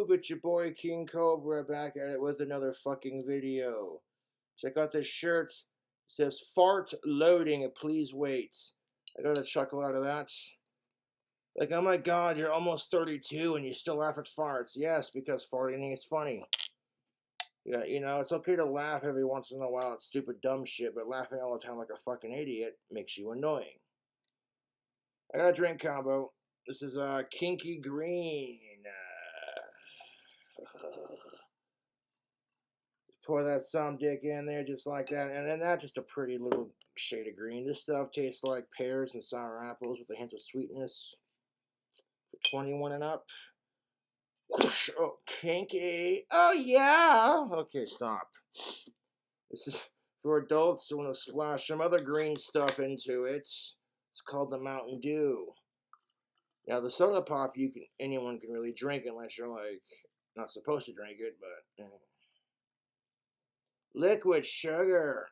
YouTube, it's your boy King Cobra back at it with another fucking video. Check out this shirt. It says fart loading, please wait. I got a chuckle out of that. Like, oh my god, you're almost 32 and you still laugh at farts. Yes, because farting is funny. Yeah, you know, it's okay to laugh every once in a while at stupid dumb shit, but laughing all the time like a fucking idiot makes you annoying. I got a drink combo. This is Kinky Green. Pour that some dick in there just like that, and then that's just a pretty little shade of green. This stuff tastes like pears and sour apples with a hint of sweetness. For 21 and up. Whoosh, oh, kinky. Oh yeah. Okay, stop. This is for adults who want to splash some other green stuff into it. It's called the Mountain Dew. Now the soda pop, anyone can really drink unless you're like not supposed to drink it, but liquid sugar.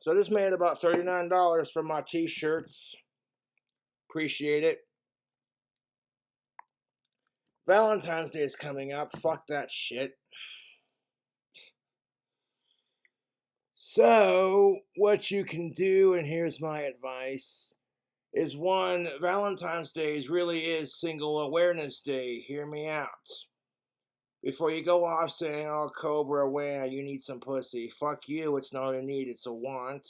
So this made about $39 for my t-shirts. Appreciate it. Valentine's Day is coming up. Fuck that shit. So, what you can do, and here's my advice, is one, Valentine's Day really is Single Awareness Day. Hear me out. Before you go off saying, oh, Cobra WY, you need some pussy. Fuck you, it's not a need, it's a want.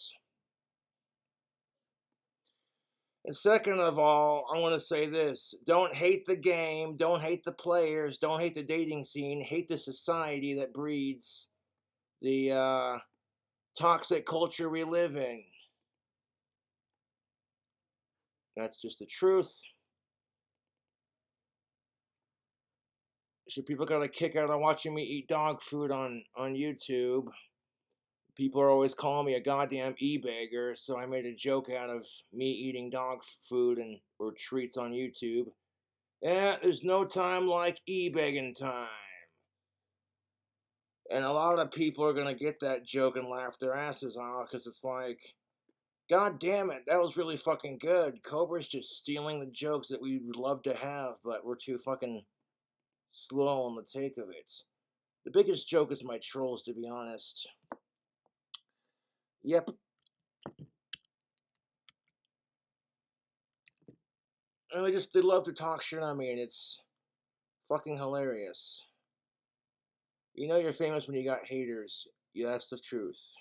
And second of all, I want to say this. Don't hate the game, don't hate the players, don't hate the dating scene, hate the society that breeds the toxic culture we live in. That's just the truth. So people got a kick out of watching me eat dog food on YouTube. People are always calling me a goddamn e-bagger, so I made a joke out of me eating dog food or treats on YouTube. Yeah, there's no time like e-begging time. And a lot of people are gonna get that joke and laugh their asses off, because it's like, god damn it, that was really fucking good. Cobra's just stealing the jokes that we would love to have, but we're too fucking slow on the take of it. The biggest joke is my trolls, to be honest. Yep. And they love to talk shit on me, and it's fucking hilarious. You know you're famous when you got haters. Yeah, that's the truth.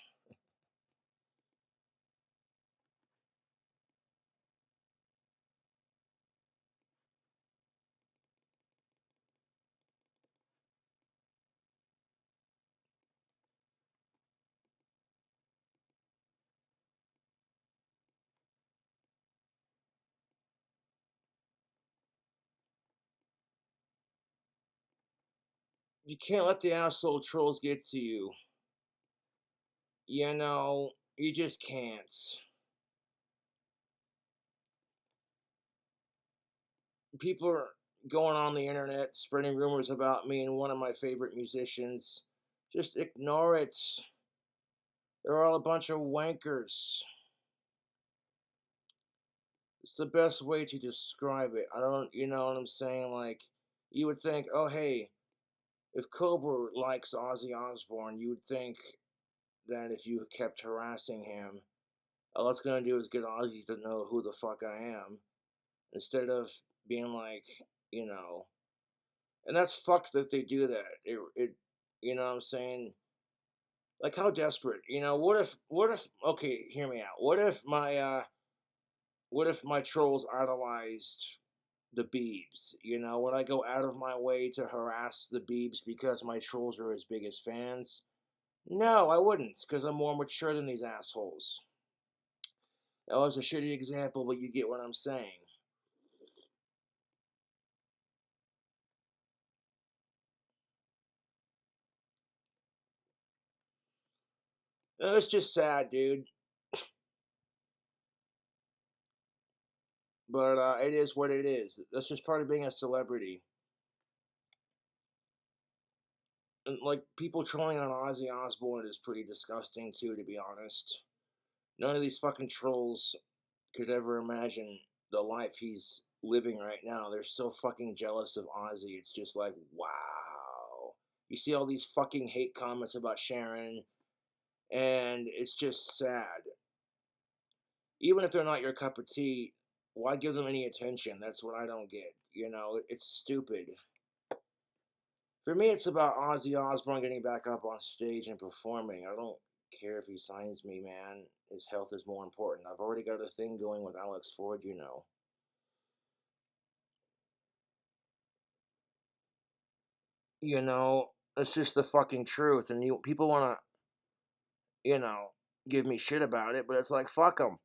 You can't let the asshole trolls get to you. You know, you just can't. People are going on the internet spreading rumors about me and one of my favorite musicians. Just ignore it. They're all a bunch of wankers. It's the best way to describe it. I don't, you know what I'm saying? Like, you would think, oh, hey, if Cobra likes Ozzy Osbourne, you would think that if you kept harassing him, all it's going to do is get Ozzy to know who the fuck I am. Instead of being like, you know, and that's fucked that they do that. It you know what I'm saying? Like, how desperate, you know, what if, okay, hear me out. What if my trolls idolized the Beebs. You know, would I go out of my way to harass the Beebs because my trolls are his biggest fans? No, I wouldn't, because I'm more mature than these assholes. That was a shitty example, but you get what I'm saying. It's just sad, dude. But it is what it is. That's just part of being a celebrity. And, like, people trolling on Ozzy Osbourne is pretty disgusting, too, to be honest. None of these fucking trolls could ever imagine the life he's living right now. They're so fucking jealous of Ozzy. It's just like, wow. You see all these fucking hate comments about Sharon, and it's just sad. Even if they're not your cup of tea, why give them any attention? That's what I don't get. You know, it's stupid. For me, it's about Ozzy Osbourne getting back up on stage and performing. I don't care if he signs me, man. His health is more important. I've already got a thing going with Alex Ford, you know. You know, it's just the fucking truth. And people want to, give me shit about it, but it's like, fuck them.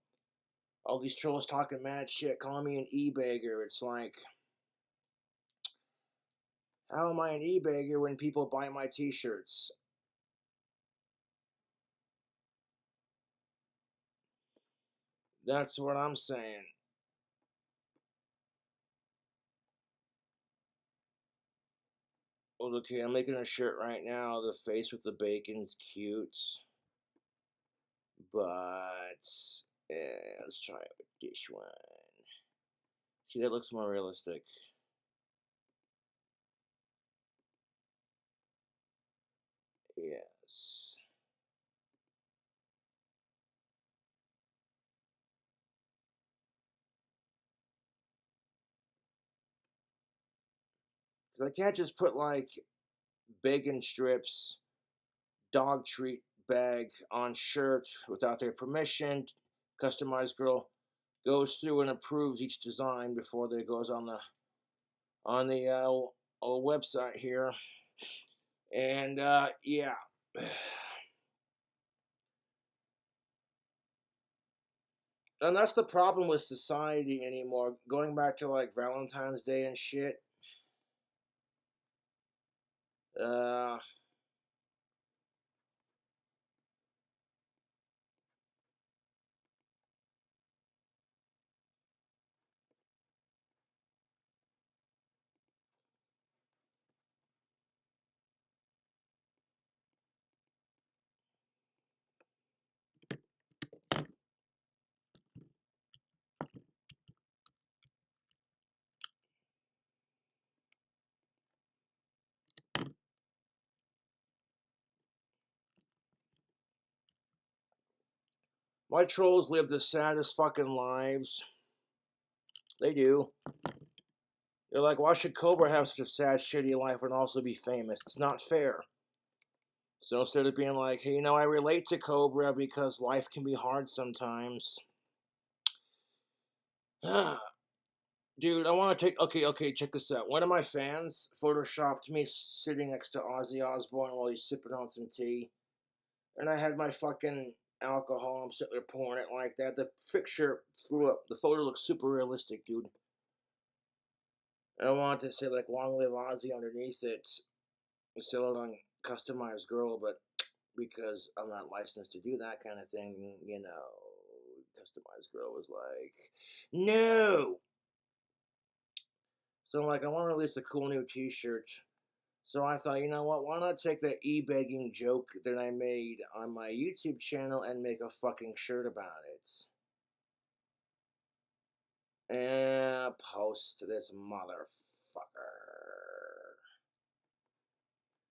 All these trolls talking mad shit, calling me an e-bagger. It's like, how am I an e-bagger when people buy my t-shirts? That's what I'm saying. Well, okay, I'm making a shirt right now. The face with the bacon's cute, but let's try it with this one. See, that looks more realistic. Yes. Because I can't just put like bacon strips, dog treat bag on shirt without their permission. Customized girl goes through and approves each design before it goes on the website here. And yeah. And that's the problem with society anymore. Going back to like Valentine's Day and shit. Uh, my trolls live the saddest fucking lives. They do. They're like, why should Cobra have such a sad, shitty life and also be famous? It's not fair. So instead of being like, hey, I relate to Cobra because life can be hard sometimes. Dude, I want to take. Okay, check this out. One of my fans photoshopped me sitting next to Ozzy Osbourne while he's sipping on some tea. And I had my fucking alcohol. I'm sitting there pouring it like that. The picture threw up. The photo looks super realistic, dude. And I wanted to say, like, long live Ozzy underneath it. Sell it on customized girl, but because I'm not licensed to do that kind of thing, customized girl was like, no. So I'm like, I want to release a cool new T-shirt. So I thought, you know what? Why not take that e-begging joke that I made on my YouTube channel and make a fucking shirt about it? And post this motherfucker.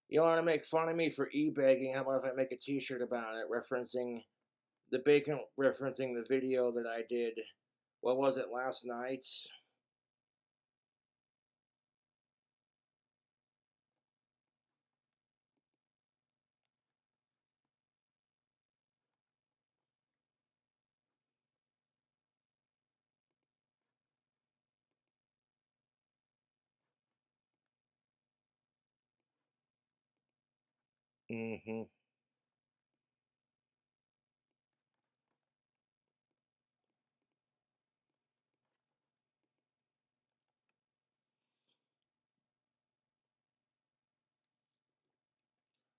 You want to make fun of me for e-begging? How about if I make a T-shirt about it, referencing the bacon, referencing the video that I did? What was it last night? Mm-hmm.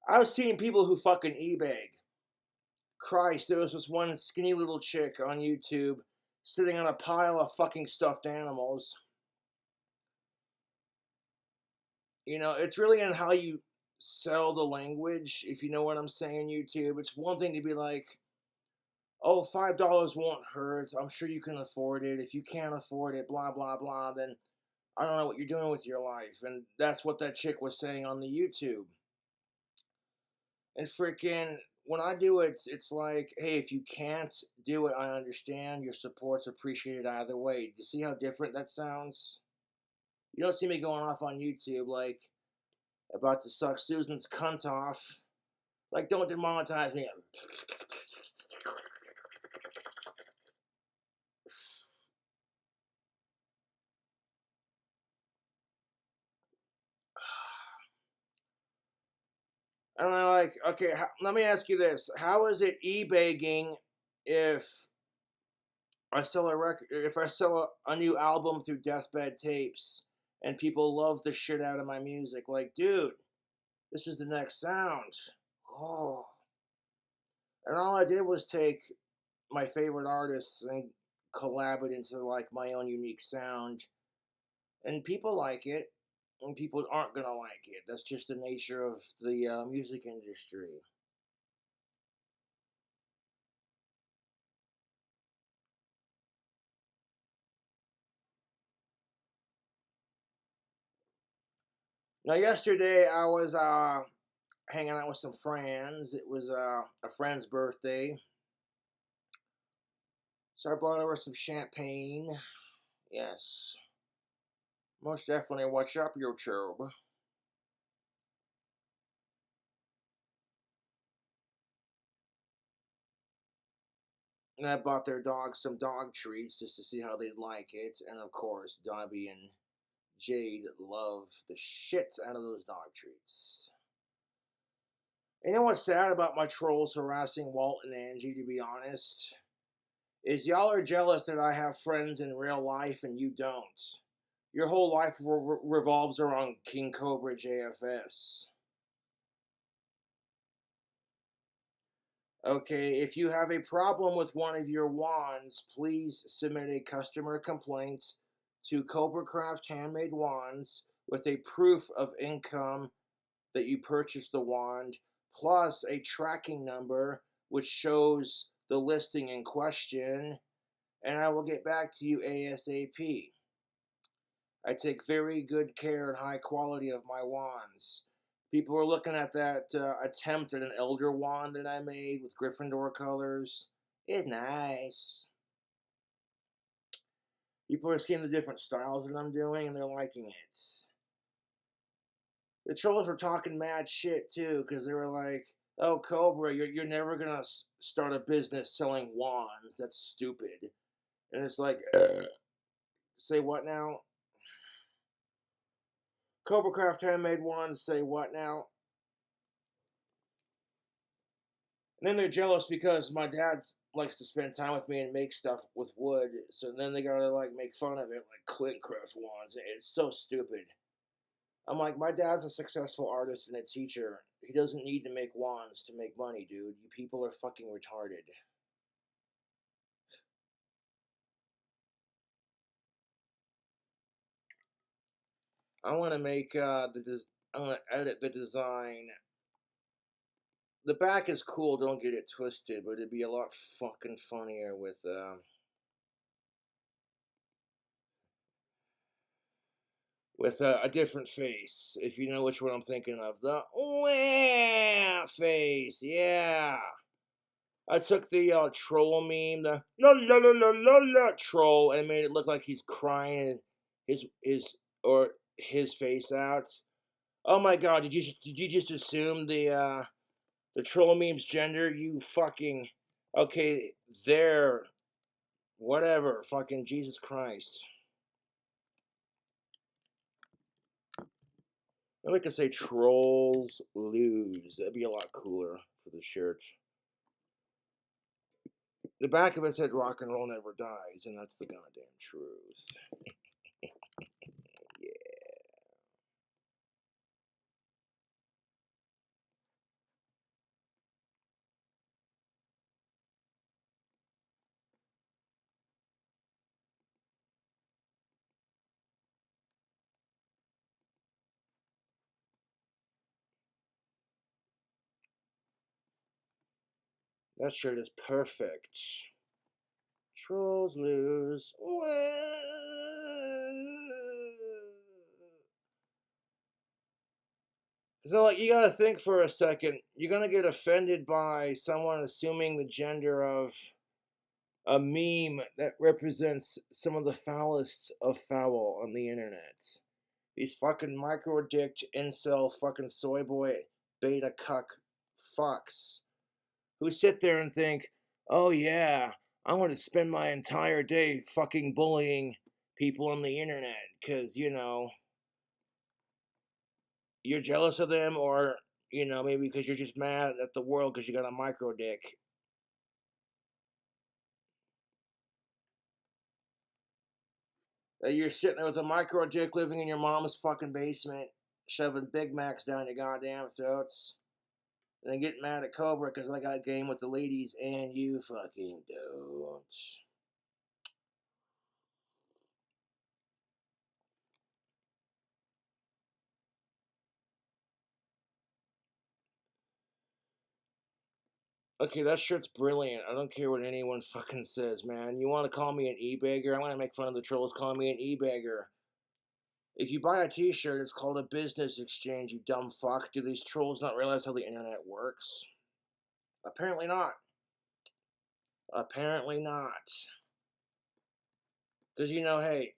I've seen people who fucking e-bag. Christ, there was this one skinny little chick on YouTube sitting on a pile of fucking stuffed animals. You know, it's really in how you sell the language, if you know what I'm saying, YouTube. It's one thing to be like, oh, $5 won't hurt. I'm sure you can afford it. If you can't afford it, blah, blah, blah, then I don't know what you're doing with your life. And that's what that chick was saying on the YouTube. And freaking, when I do it, it's like, hey, if you can't do it, I understand. Your support's appreciated either way. Do you see how different that sounds? You don't see me going off on YouTube like about to suck Susan's cunt off. Like, don't demonetize me. And I'm like, okay, let me ask you this: how is it e-bagging if I sell a record? If I sell a new album through Deathbed Tapes, and people love the shit out of my music? Like, dude, this is the next sound. Oh, and all I did was take my favorite artists and collab it into like my own unique sound, and people like it, and people aren't gonna like it. That's just the nature of the music industry. Now, yesterday I was hanging out with some friends. It was a friend's birthday, so I brought over some champagne. Yes, most definitely. Watch up, YouTube. And I bought their dog some dog treats just to see how they'd like it. And of course, Dobby and Jade love the shit out of those dog treats. And you know what's sad about my trolls harassing Walt and Angie, to be honest? Is y'all are jealous that I have friends in real life and you don't. Your whole life revolves around King Cobra JFS. Okay, if you have a problem with one of your wands, please submit a customer complaint to Cobra Craft Handmade Wands with a proof of income that you purchased the wand, plus a tracking number which shows the listing in question, and I will get back to you ASAP. I take very good care and high quality of my wands. People are looking at that attempt at an Elder Wand that I made with Gryffindor colors. It's nice. People are seeing the different styles that I'm doing and they're liking it. The trolls were talking mad shit too because they were like, "Oh, Cobra, you're never gonna start a business selling wands. That's stupid." And it's like, say what now? Cobra Craft Handmade Wands. Say what now? And then they're jealous because my dad likes to spend time with me and make stuff with wood. So then they gotta like make fun of it, like Clint Craft wands. It's so stupid. I'm like, my dad's a successful artist and a teacher. He doesn't need to make wands to make money, dude. You people are fucking retarded. I want to make I want to edit the design. The back is cool. Don't get it twisted, but it'd be a lot fucking funnier with a different face, if you know which one I'm thinking of. The wah face, yeah. I took the troll meme, the la la la la la la troll, and made it look like he's crying his face out. Oh my god, did you just assume the troll meme's gender? You fucking okay, there, whatever, fucking Jesus Christ. Maybe I could say trolls lose. That'd be a lot cooler for the shirt. The back of it said rock and roll never dies, and that's the goddamn truth. Yeah. That shirt is perfect. Trolls lose. So, like, you gotta think for a second. You're gonna get offended by someone assuming the gender of a meme that represents some of the foulest of foul on the internet. These fucking micro-dicked incel fucking soy boy beta cuck fucks who sit there and think, oh yeah, I want to spend my entire day fucking bullying people on the internet because, you're jealous of them, or, maybe because you're just mad at the world because you got a micro dick. That you're sitting there with a micro dick living in your mom's fucking basement, shoving Big Macs down your goddamn throats, and then getting mad at Cobra because I got a game with the ladies and you fucking don't. Okay, that shirt's brilliant. I don't care what anyone fucking says, man. You want to call me an e-bagger? I'm going to make fun of the trolls calling me an e-bagger. If you buy a t-shirt, it's called a business exchange, you dumb fuck. Do these trolls not realize how the internet works? Apparently not. Apparently not. Because, hey,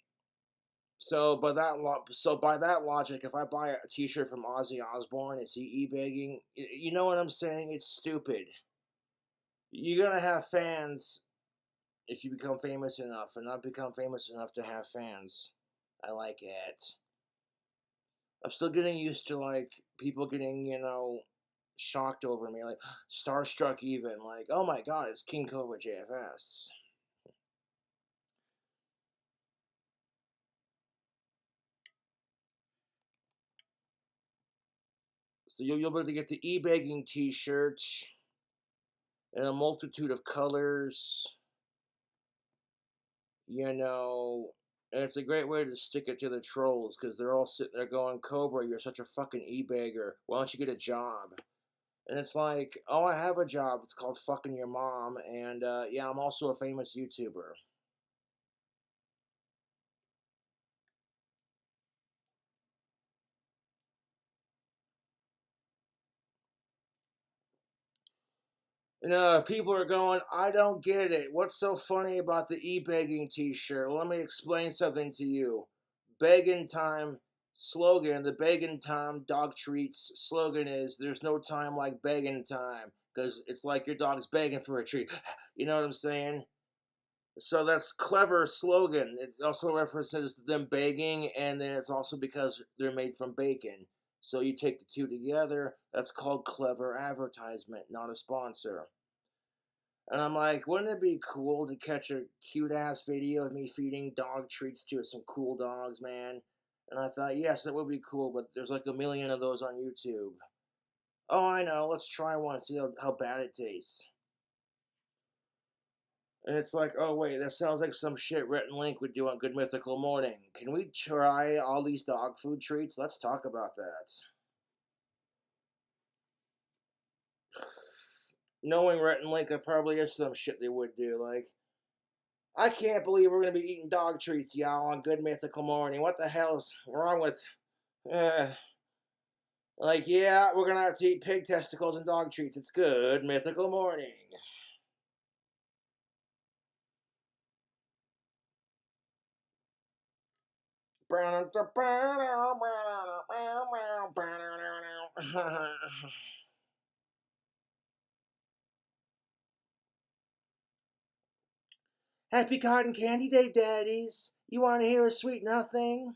so by that logic, if I buy a t-shirt from Ozzy Osbourne, is he e-begging? You know what I'm saying? It's stupid. You're going to have fans if you become famous enough, and not become famous enough to have fans. I like it. I'm still getting used to, like, people getting, shocked over me, like, starstruck even, like, oh my god, it's King Cobra JFS. So you'll be able to get the e-begging t-shirt in a multitude of colors, and it's a great way to stick it to the trolls, because they're all sitting there going, Cobra, you're such a fucking e-beggar, why don't you get a job? And it's like, oh, I have a job. It's called fucking your mom. And yeah, I'm also a famous YouTuber. People are going, I don't get it. What's so funny about the e-begging t-shirt? Let me explain something to you. Begging time slogan, the begging time dog treats slogan is, there's no time like begging time. Because it's like your dog's begging for a treat. You know what I'm saying? So that's clever slogan. It also references them begging, and then it's also because they're made from bacon. So you take the two together. That's called clever advertisement, not a sponsor. And I'm like, wouldn't it be cool to catch a cute ass video of me feeding dog treats to some cool dogs, man? And I thought, yes, that would be cool, but there's like a million of those on YouTube. Oh, I know. Let's try one and see how bad it tastes. And it's like, oh wait, that sounds like some shit Rhett and Link would do on Good Mythical Morning. Can we try all these dog food treats? Let's talk about that. Knowing Rhett and Link, it probably is some shit they would do. Like, I can't believe we're gonna be eating dog treats, y'all, on Good Mythical Morning. What the hell is wrong with? Uh, like, yeah, we're gonna have to eat pig testicles and dog treats. It's Good Mythical Morning. Happy Cotton Candy Day, Daddies. You want to hear a sweet nothing?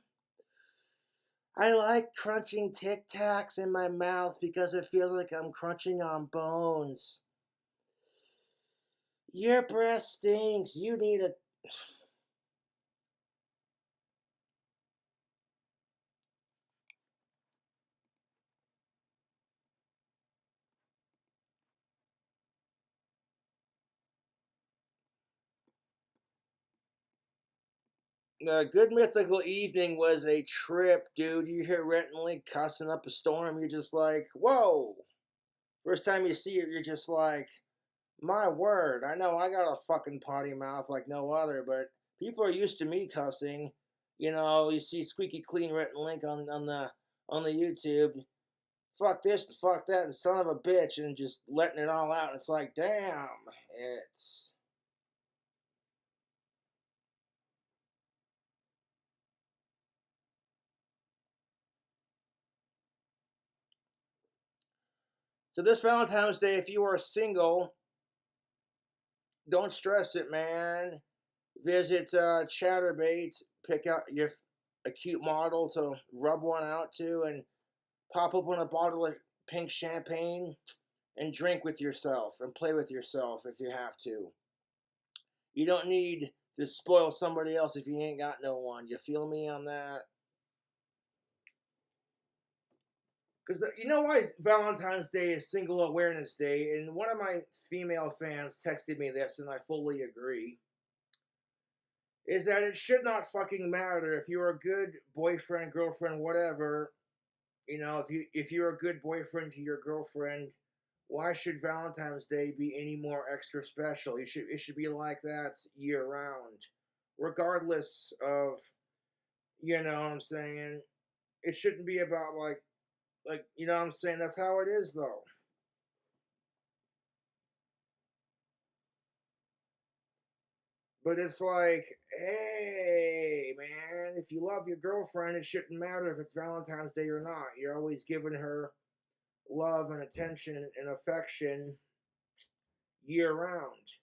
I like crunching Tic Tacs in my mouth because it feels like I'm crunching on bones. Your breath stinks. You need a. A good mythical evening was a trip, dude. You hear Rhett and Link cussing up a storm. You're just like, whoa. First time you see it, you're just like, my word. I know I got a fucking potty mouth like no other, but people are used to me cussing. You know, you see squeaky clean Rhett and Link on the YouTube. Fuck this and fuck that and son of a bitch and just letting it all out. It's like, damn. It's. So this Valentine's Day, if you are single, don't stress it, man. Visit Chatterbait, pick out a cute model to rub one out to, and pop open a bottle of pink champagne and drink with yourself and play with yourself if you have to. You don't need to spoil somebody else if you ain't got no one. You feel me on that? Because you know why Valentine's Day is Single Awareness Day, and one of my female fans texted me this, and I fully agree. Is that it should not fucking matter if you're a good boyfriend, girlfriend, whatever. You know, if you're a good boyfriend to your girlfriend, why should Valentine's Day be any more extra special? It should be like that year round, regardless of, you know what I'm saying. It shouldn't be about like you know what I'm saying. That's how it is though. But it's like, hey, man, if you love your girlfriend, it shouldn't matter if it's Valentine's Day or not. You're always giving her love and attention and affection year round.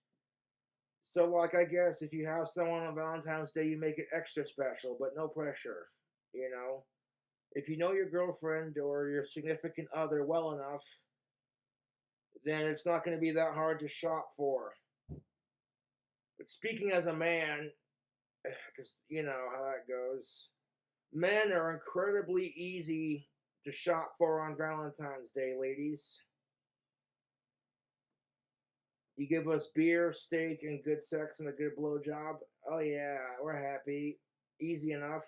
So, like, I guess if you have someone on Valentine's Day, you make it extra special, but no pressure. You know, if you know your girlfriend or your significant other well enough, then it's not going to be that hard to shop for. But speaking as a man, because you know how that goes, men are incredibly easy to shop for on Valentine's Day, ladies. You give us beer, steak, and good sex and a good blowjob. Oh yeah, we're happy. Easy enough.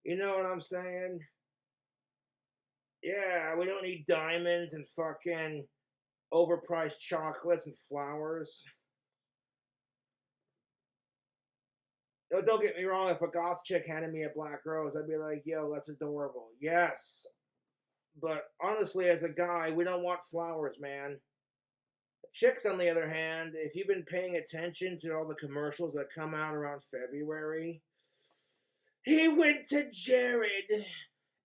You know what I'm saying? Yeah, we don't need diamonds and fucking overpriced chocolates and flowers. No, don't get me wrong. If a goth chick handed me a black rose, I'd be like, "Yo, that's adorable." Yes, but honestly, as a guy, we don't want flowers, man. Chicks, on the other hand, if you've been paying attention to all the commercials that come out around February, he went to Jared.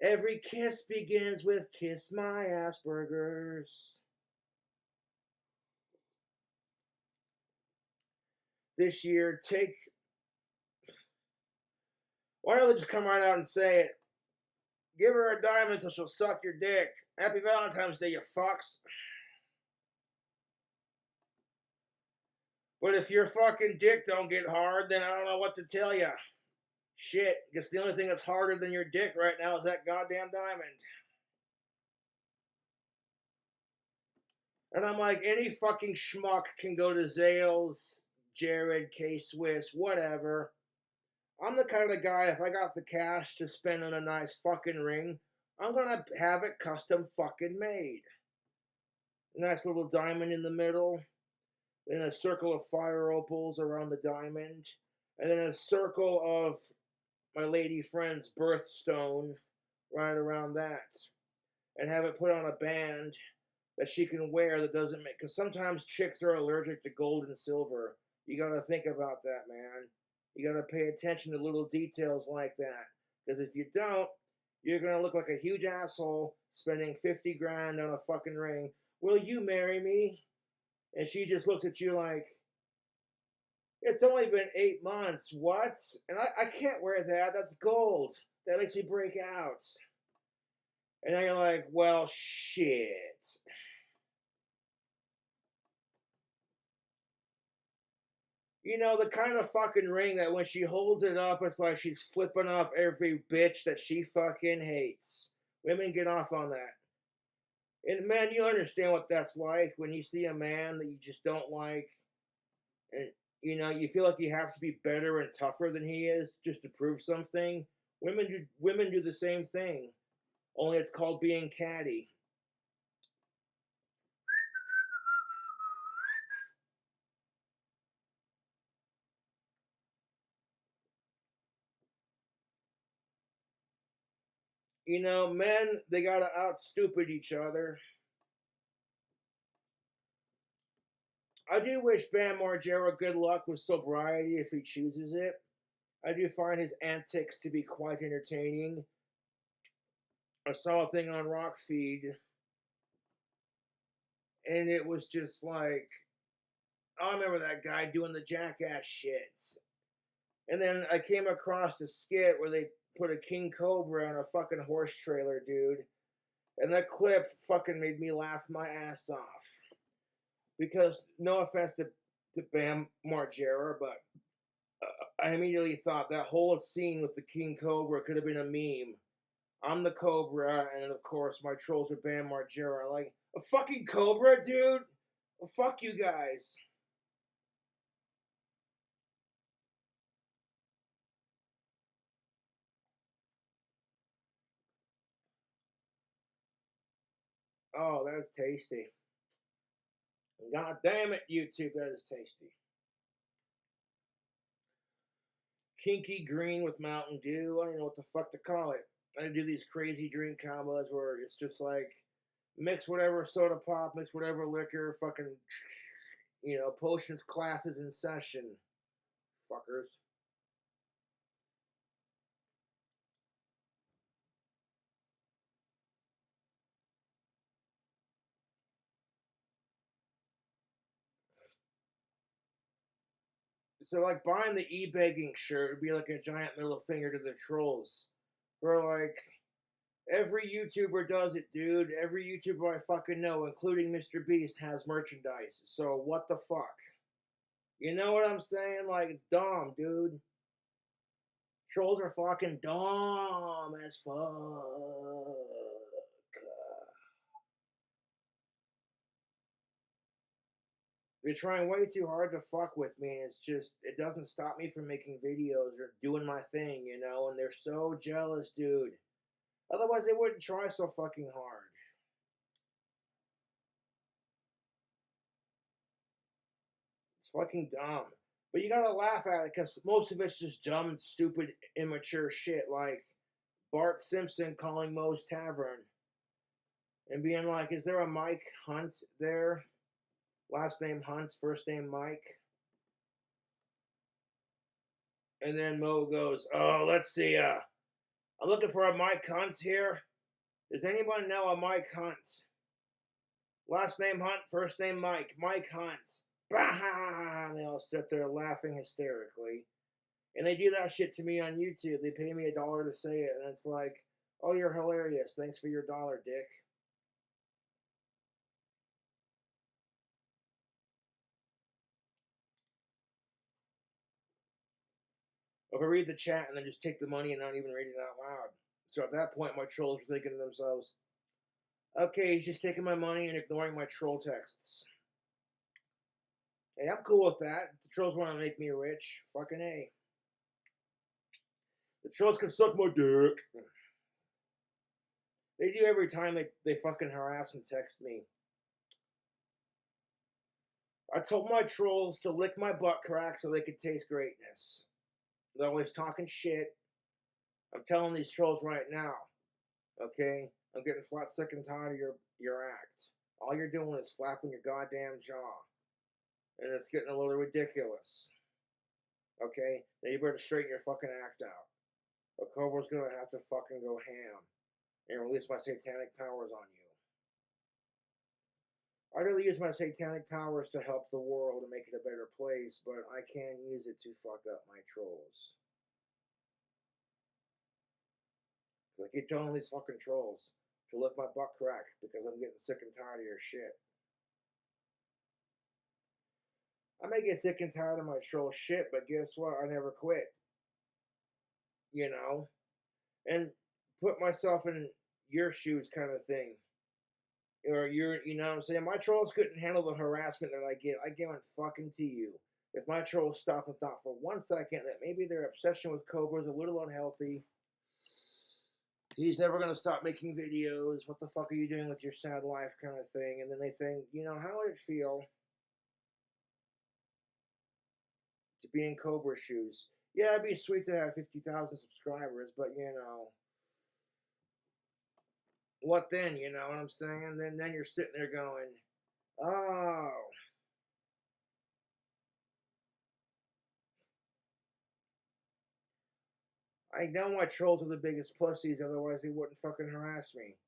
Every kiss begins with "Kiss my Asperger's." This year, take. Why don't they just come right out and say it? Give her a diamond so she'll suck your dick. Happy Valentine's Day, you fucks. But if your fucking dick don't get hard, then I don't know what to tell you. Shit, guess the only thing that's harder than your dick right now is that goddamn diamond. And I'm like, any fucking schmuck can go to Zales, Jared, K Swiss, whatever. I'm the kind of guy, if I got the cash to spend on a nice fucking ring, I'm gonna have it custom fucking made. A nice little diamond in the middle, then a circle of fire opals around the diamond, and then a circle of my lady friend's birthstone right around that. And have it put on a band that she can wear that doesn't make. Because sometimes chicks are allergic to gold and silver. You gotta think about that, man. You gotta pay attention to little details like that. Because if you don't, you're gonna look like a huge asshole spending 50 grand on a fucking ring. Will you marry me? And she just looks at you like, It's only been 8 months. What? And I can't wear that. That's gold. That makes me break out. And then you're like, well, shit. You know, the kind of fucking ring that when she holds it up, it's like she's flipping off every bitch that she fucking hates. Women get off on that. And man, you understand what that's like when you see a man that you just don't like, and you know you feel like you have to be better and tougher than he is just to prove something. Women do the same thing, only it's called being catty. You know, men they gotta out stupid each other. I do wish Bam Margera good luck with sobriety if he chooses it. I do find his antics to be quite entertaining. I saw a thing on Rock Feed, and it was just like, I remember that guy doing the jackass shit. And then I came across a skit where they put a king cobra on a fucking horse trailer, dude. And that clip fucking made me laugh my ass off. Because, no offense to Bam Margera, but I immediately thought that whole scene with the king cobra could have been a meme. I'm the cobra, and of course, my trolls are Bam Margera. Like, a fucking cobra, dude? Well, fuck you guys. Oh, that's tasty. God damn it, YouTube, that is tasty. Kinky green with Mountain Dew. I don't know what the fuck to call it. I do these crazy drink combos where it's just like mix whatever soda pop, mix whatever liquor, fucking, you know, potions classes in session. Fuckers. So like buying the e-begging shirt would be like a giant middle finger to the trolls. Where like every YouTuber does it, dude. Every YouTuber I fucking know, including Mr. Beast, has merchandise. So what the fuck? You know what I'm saying? Like it's dumb, dude. Trolls are fucking dumb as fuck. They're trying way too hard to fuck with me, and it's just, it doesn't stop me from making videos or doing my thing, you know? And they're so jealous, dude. Otherwise, they wouldn't try so fucking hard. It's fucking dumb. But you gotta laugh at it because most of it's just dumb, stupid, immature shit like Bart Simpson calling Moe's Tavern and being like, is there a Mike Hunt there? Last name Hunt, first name Mike. And then Mo goes, oh, let's see, I'm looking for a Mike Hunt here. Does anyone know a Mike Hunt? Last name Hunt, first name Mike. Mike Hunt. Bah! And they all sit there laughing hysterically. And they do that shit to me on YouTube. They pay me $1 to say it, and it's like, oh, you're hilarious. Thanks for your dollar, dick. If I read the chat and then just take the money and not even read it out loud. So at that point, my trolls are thinking to themselves, okay, he's just taking my money and ignoring my troll texts. Hey, I'm cool with that. The trolls want to make me rich. Fucking A. The trolls can suck my dick. They do every time they fucking harass and text me. I told my trolls to lick my butt crack so they could taste greatness. They're always talking shit. I'm telling these trolls right now, okay? I'm getting flat sick and tired of your act. All you're doing is flapping your goddamn jaw. And it's getting a little ridiculous. Okay? Now you better straighten your fucking act out. Or Cobra's gonna have to fucking go ham and release my satanic powers on you. I'd really use my satanic powers to help the world and make it a better place, but I can't use it to fuck up my trolls. I keep telling these fucking trolls to lift my butt crack because I'm getting sick and tired of your shit. I may get sick and tired of my troll shit, but guess what? I never quit. You know? And put myself in your shoes kind of thing. Or you know what I'm saying? My trolls couldn't handle the harassment that I get. I guarantee fucking to you. If my trolls stopped and thought for 1 second that maybe their obsession with Cobra is a little unhealthy, he's never going to stop making videos. What the fuck are you doing with your sad life kind of thing? And then they think, you know, how would it feel to be in Cobra shoes? Yeah, it'd be sweet to have 50,000 subscribers, but you know, what then? You know what I'm saying? Then you're sitting there going, oh, I know my trolls are the biggest pussies, otherwise they wouldn't fucking harass me.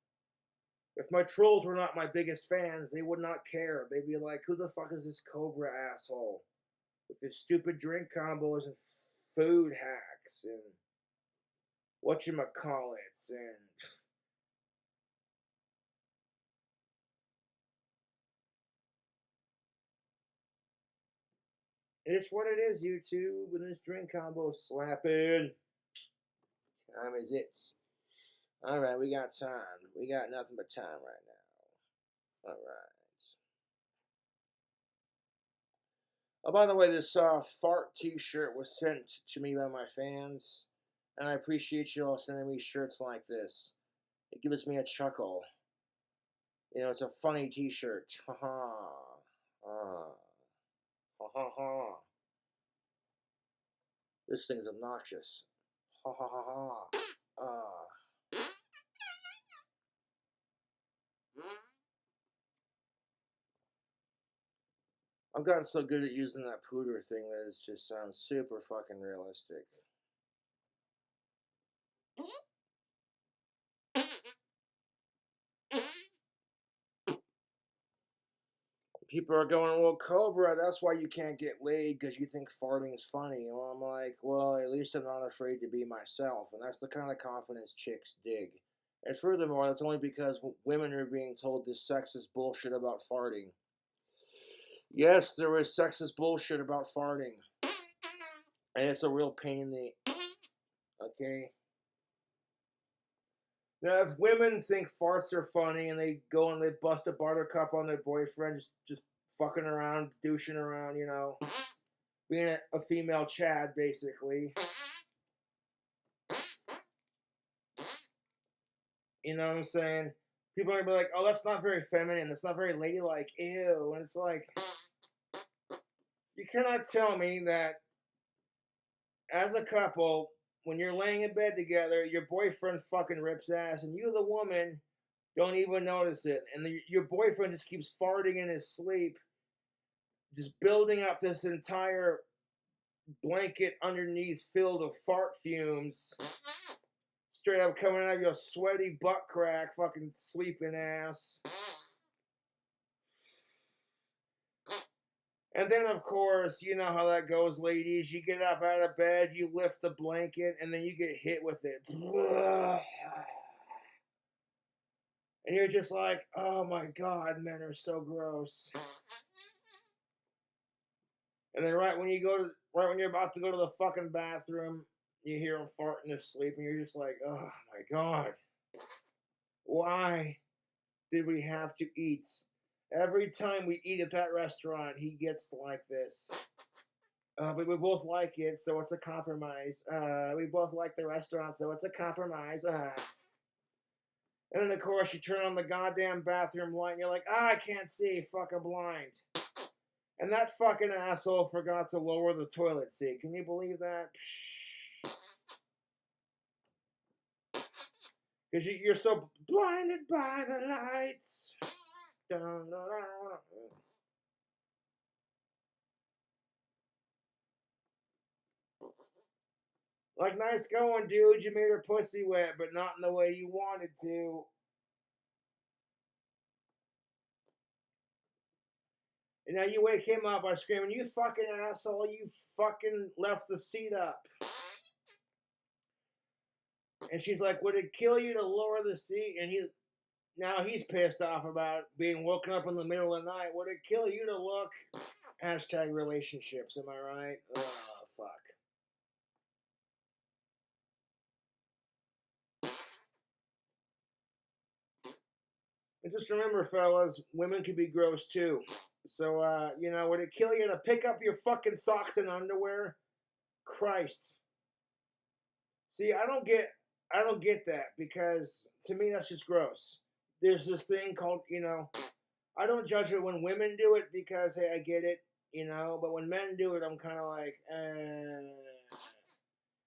If my trolls were not my biggest fans, they would not care. They'd be like, who the fuck is this Cobra asshole? With his stupid drink combos and food hacks and whatchamacallits and it's what it is, YouTube, and this drink combo slapping. Time is it. Alright, we got time. We got nothing but time right now. Alright. Oh, by the way, this fart t-shirt was sent to me by my fans, and I appreciate you all sending me shirts like this. It gives me a chuckle. You know, it's a funny t-shirt. Ha ha. Ha ha ha. This thing's obnoxious. Ha ha ha ha. I've gotten so good at using that pooter thing that it just sounds super fucking realistic. People are going, well, Cobra, that's why you can't get laid, because you think farting is funny. Well, I'm like, well, at least I'm not afraid to be myself, and that's the kind of confidence chicks dig. And furthermore, that's only because women are being told this sexist bullshit about farting. Yes, there is sexist bullshit about farting. And it's a real pain in the... Okay? Now, if women think farts are funny and they go and they bust a buttercup on their boyfriend, just fucking around, douching around, you know, being a female Chad, basically. You know what I'm saying? People are gonna be like, oh, that's not very feminine. That's not very ladylike. Ew. And it's like, you cannot tell me that as a couple, when you're laying in bed together, your boyfriend fucking rips ass, and you, the woman, don't even notice it. And your boyfriend just keeps farting in his sleep, just building up this entire blanket underneath filled of fart fumes, straight up coming out of your sweaty butt crack, fucking sleeping ass. And then, of course, you know how that goes, ladies. You get up out of bed, you lift the blanket, and then you get hit with it. And you're just like, oh my God, men are so gross. And then right when you're about to go to the fucking bathroom, you hear him farting in his sleep, and you're just like, oh my God. Why did we have to eat? Every time we eat at that restaurant, he gets like this. But we both like it, so it's a compromise. We both like the restaurant, so it's a compromise. And then, of course, you turn on the goddamn bathroom light, and you're like, I can't see, fucking blind. And that fucking asshole forgot to lower the toilet seat. Can you believe that? Because you're so blinded by the lights. Dun, dun, dun, dun. Like, nice going, dude. You made her pussy wet, but not in the way you wanted to. And now you wake him up by screaming, "You fucking asshole, you fucking left the seat up." And she's like, "Would it kill you to lower the seat?" And now he's pissed off about being woken up in the middle of the night. Would it kill you to look? Hashtag relationships, am I right? Oh, fuck. And just remember, fellas, women can be gross too. So, would it kill you to pick up your fucking socks and underwear? Christ. See, I don't get that, because to me that's just gross. There's this thing called, I don't judge it when women do it because, hey, I get it, but when men do it, I'm kind of like, And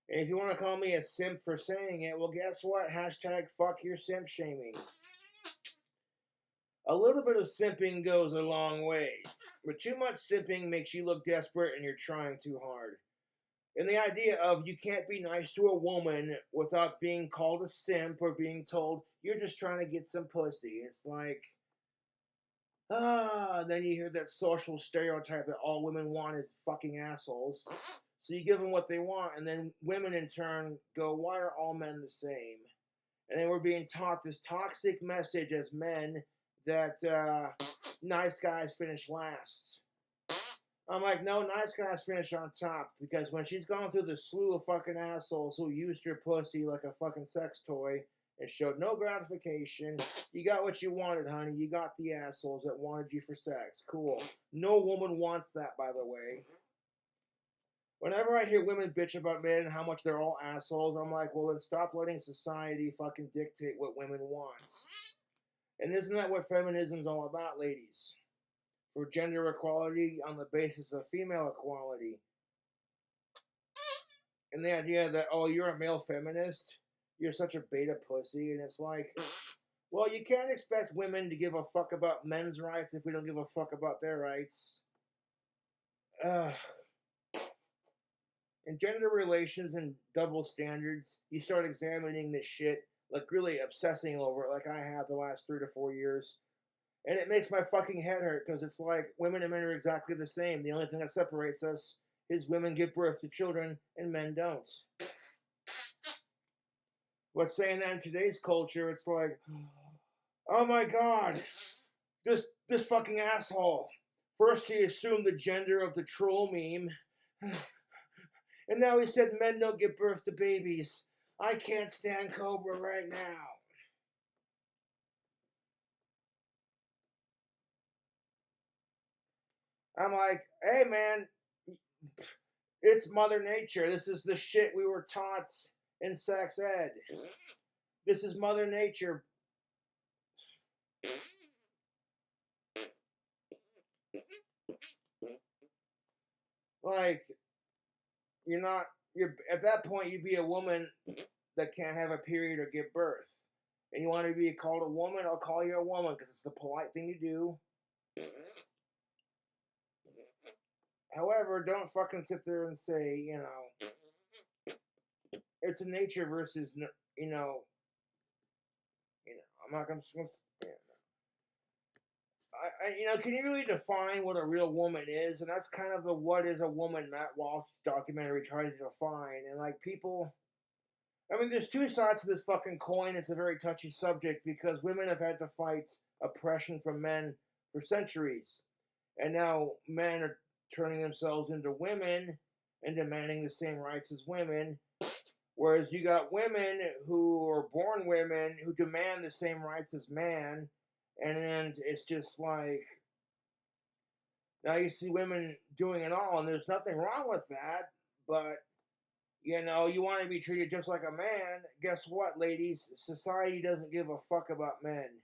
if you want to call me a simp for saying it, well, guess what? Hashtag fuck your simp shaming. A little bit of simping goes a long way, but too much simping makes you look desperate and you're trying too hard. And the idea of you can't be nice to a woman without being called a simp or being told you're just trying to get some pussy. It's like, then you hear that social stereotype that all women want is fucking assholes. So you give them what they want, and then women in turn go, why are all men the same? And then we're being taught this toxic message as men that nice guys finish last. I'm like, no, nice guys finish on top, because when she's gone through the slew of fucking assholes who used your pussy like a fucking sex toy and showed no gratification, you got what you wanted, honey. You got the assholes that wanted you for sex. Cool. No woman wants that, by the way. Whenever I hear women bitch about men and how much they're all assholes, I'm like, well, then stop letting society fucking dictate what women want. And isn't that what feminism's all about, ladies? For gender equality on the basis of female equality. And the idea that, oh, you're a male feminist, you're such a beta pussy, and it's like, well, you can't expect women to give a fuck about men's rights if we don't give a fuck about their rights. In gender relations and double standards, you start examining this shit, like really obsessing over it, like I have the last 3 to 4 years. And it makes my fucking head hurt, because it's like women and men are exactly the same. The only thing that separates us is women give birth to children and men don't. But saying that in today's culture, it's like, oh my god, this fucking asshole. First he assumed the gender of the troll meme, and now he said men don't give birth to babies. I can't stand Cobra right now. I'm like, hey man, it's Mother Nature. This is the shit we were taught in sex ed. This is Mother Nature. Like, you're at that point, you'd be a woman that can't have a period or give birth. And you want to be called a woman, I'll call you a woman, because it's the polite thing to do. However, don't fucking sit there and say, it's a nature versus, I'm not going to, can you really define what a real woman is? And that's kind of the what is a woman Matt Walsh documentary tries to define. And like people, there's two sides to this fucking coin. It's a very touchy subject, because women have had to fight oppression from men for centuries. And now men are turning themselves into women and demanding the same rights as women. Whereas you got women who are born women who demand the same rights as man. And it's just like, now you see women doing it all, and there's nothing wrong with that. But, you want to be treated just like a man. Guess what, ladies? Society doesn't give a fuck about men.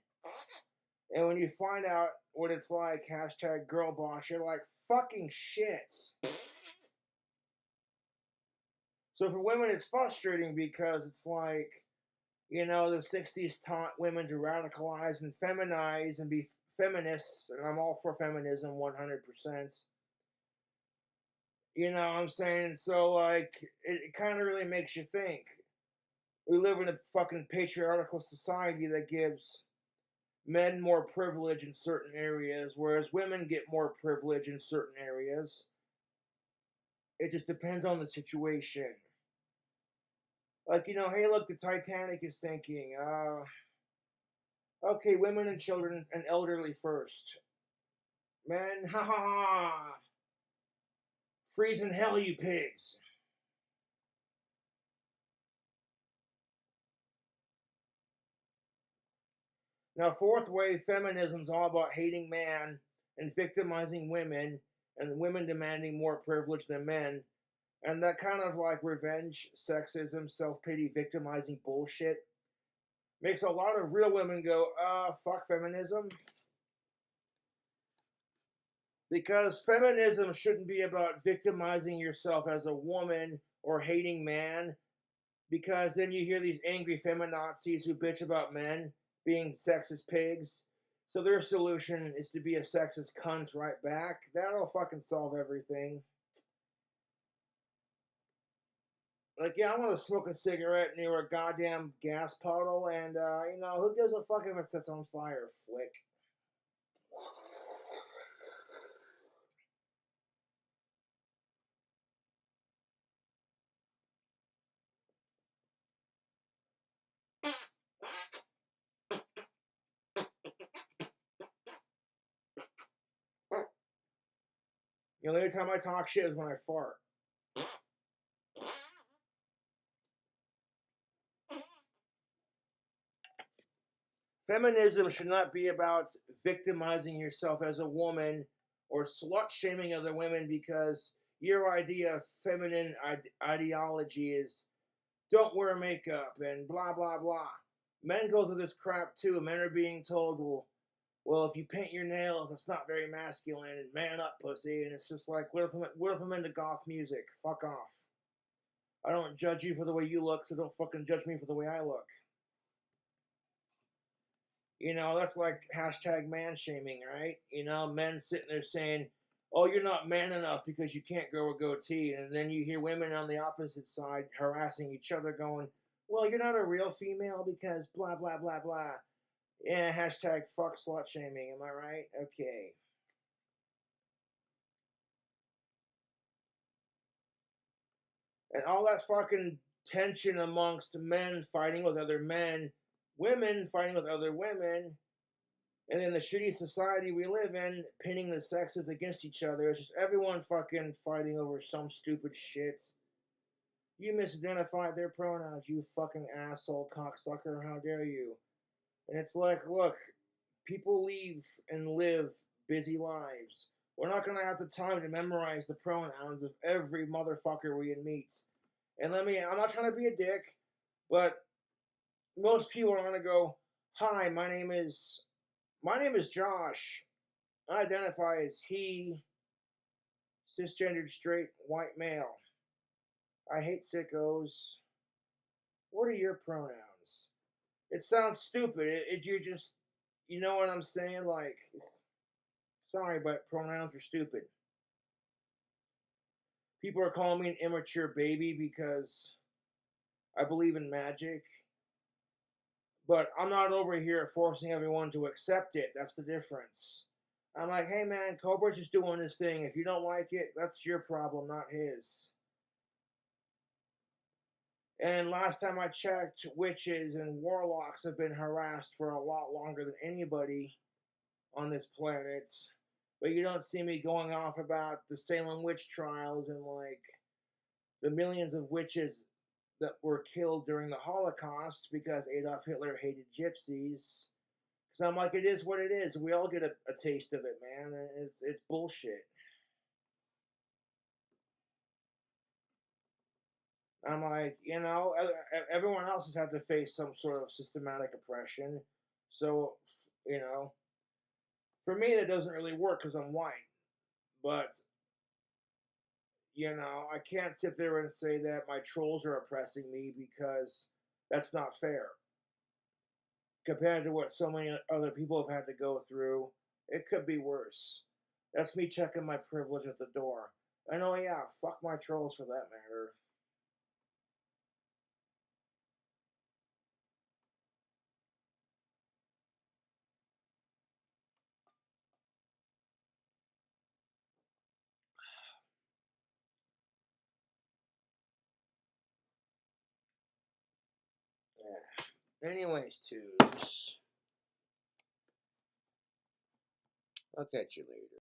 And when you find out what it's like, hashtag girl boss, you're like, fucking shit. So for women, it's frustrating, because it's like, the 60s taught women to radicalize and feminize and be feminists, and I'm all for feminism 100%. You know what I'm saying? So, like, it kind of really makes you think. We live in a fucking patriarchal society that gives men more privilege in certain areas, whereas women get more privilege in certain areas. It just depends on the situation. Like, hey, look, the Titanic is sinking. Okay, women and children and elderly first. Men, ha ha ha. Freeze in hell, you pigs. Now, fourth wave feminism is all about hating man and victimizing women, and women demanding more privilege than men. And that kind of like revenge, sexism, self pity, victimizing bullshit makes a lot of real women go, fuck feminism. Because feminism shouldn't be about victimizing yourself as a woman or hating man. Because then you hear these angry feminazis who bitch about men being sexist pigs. So their solution is to be a sexist cunt right back. That'll fucking solve everything. Like, yeah, I want to smoke a cigarette near a goddamn gas puddle, and, who gives a fuck if it sets on fire, flick? The only time I talk shit is when I fart. Feminism should not be about victimizing yourself as a woman or slut shaming other women because your idea of feminine ideology is don't wear makeup and blah, blah, blah. Men go through this crap too. Men are being told, well, if you paint your nails, it's not very masculine and man up, pussy. And it's just like, what if I'm into goth music? Fuck off. I don't judge you for the way you look, so don't fucking judge me for the way I look. That's like hashtag man shaming, right? Men sitting there saying, oh, you're not man enough because you can't grow a goatee. And then you hear women on the opposite side harassing each other going, well, you're not a real female because blah, blah, blah, blah. Yeah, hashtag fuck slut shaming. Am I right? Okay. And all that fucking tension amongst men fighting with other men, women fighting with other women, and in the shitty society we live in, pinning the sexes against each other. It's just everyone fucking fighting over some stupid shit. You misidentified their pronouns, you fucking asshole cocksucker. How dare you? And it's like, look, people leave and live busy lives. We're not gonna have the time to memorize the pronouns of every motherfucker we meet. And I'm not trying to be a dick, but most people are gonna go, hi, my name is Josh. I identify as he, cisgendered, straight, white male. I hate sickos. What are your pronouns? It sounds stupid. You just, you know what I'm saying? Like, sorry, but pronouns are stupid. People are calling me an immature baby because I believe in magic. But I'm not over here forcing everyone to accept it. That's the difference. I'm like, hey man, Cobra's just doing his thing. If you don't like it, that's your problem, not his. And last time I checked, witches and warlocks have been harassed for a lot longer than anybody on this planet. But you don't see me going off about the Salem witch trials and like the millions of witches that were killed during the Holocaust because Adolf Hitler hated gypsies. Because I'm like, it is what it is. We all get a taste of it, man. It's bullshit. I'm like, everyone else has had to face some sort of systematic oppression. So, you know, for me, that doesn't really work because I'm white. But, I can't sit there and say that my trolls are oppressing me because that's not fair. Compared to what so many other people have had to go through, it could be worse. That's me checking my privilege at the door. And oh, yeah, fuck my trolls for that matter. Anyways, tubes. I'll catch you later.